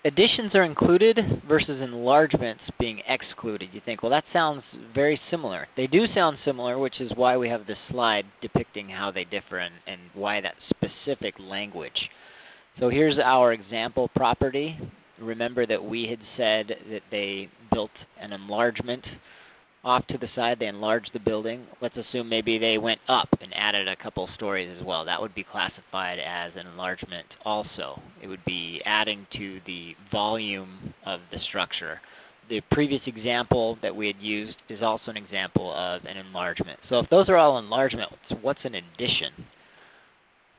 additions are included versus enlargements being excluded, you think, well, that sounds very similar. They do sound similar, which is why we have this slide depicting how they differ and why that specific language. So here's our example property. Remember that we had said that they built an enlargement off to the side. They enlarged the building. Let's assume maybe they went up and added a couple stories as well. That would be classified as an enlargement also. It would be adding to the volume of the structure. The previous example that we had used is also an example of an enlargement. So if those are all enlargements, what's an addition?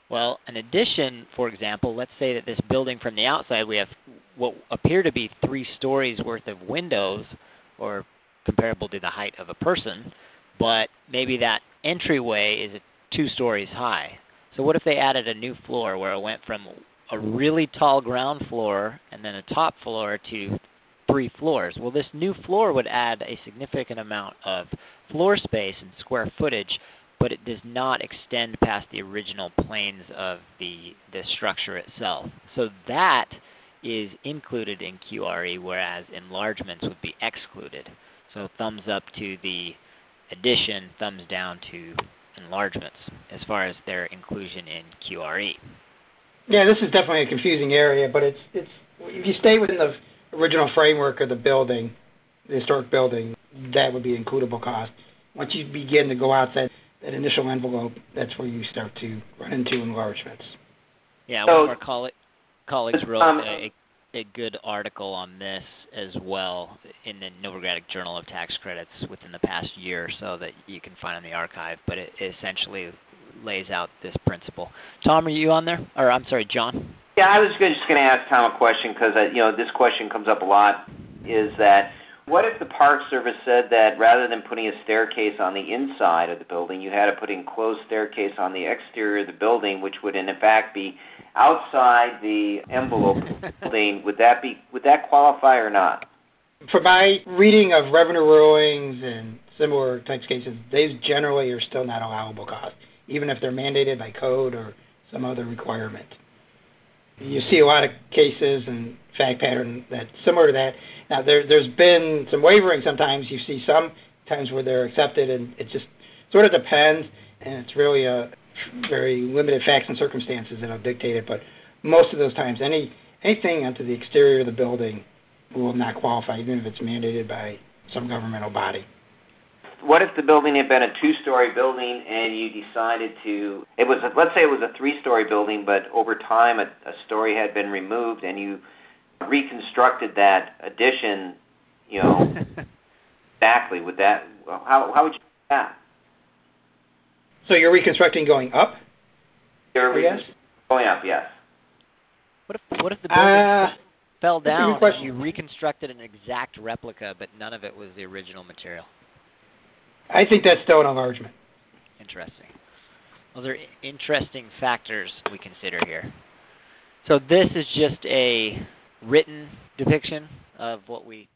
Well, an addition, for example, let's say that this building from the outside, we have what appear to be 3 stories worth of windows, or comparable to the height of a person, but maybe that entryway is 2 stories high. So what if they added a new floor where it went from a really tall ground floor and then a top floor to 3 floors? Well, this new floor would add a significant amount of floor space and square footage, but it does not extend past the original planes of the structure itself. So that is included in QRE, whereas enlargements would be excluded. So thumbs up to the addition, thumbs down to enlargements as far as their inclusion in QRE. Yeah, this is definitely a confusing area, but it's if you stay within the original framework of the building, the historic building, that would be includable cost. Once you begin to go outside that initial envelope, that's where you start to run into enlargements. Yeah, one of our colleagues wrote a good article on this as well in the Novogradac Journal of Tax Credits within the past year or so that you can find in the archive, but it essentially lays out this principle. Tom, are you on there? Or I'm sorry, John? Yeah, I was just going to ask Tom a question because this question comes up a lot, is that what if the Park Service said that rather than putting a staircase on the inside of the building, you had to put an enclosed staircase on the exterior of the building, which would in fact be outside the envelope of the building? Would that qualify or not? For my reading of revenue rulings and similar types of cases, these generally are still not allowable costs, even if they're mandated by code or some other requirement. You see a lot of cases and fact pattern that's similar to that. Now, there's been some wavering sometimes. You see some times where they're accepted, and it just sort of depends, and it's really a very limited facts and circumstances that will dictate it. But most of those times, anything onto the exterior of the building will not qualify, even if it's mandated by some governmental body. What if the building had been a 2-story building and you decided to, let's say it was a 3-story building, but over time a story had been removed and you reconstructed that addition, exactly, how would you do that? So you're reconstructing going up? Yes? Going up, yes. What if the building fell down and you reconstructed an exact replica, but none of it was the original material? I think that's still an enlargement. Interesting. Those are interesting factors we consider here. So this is just a written depiction of what we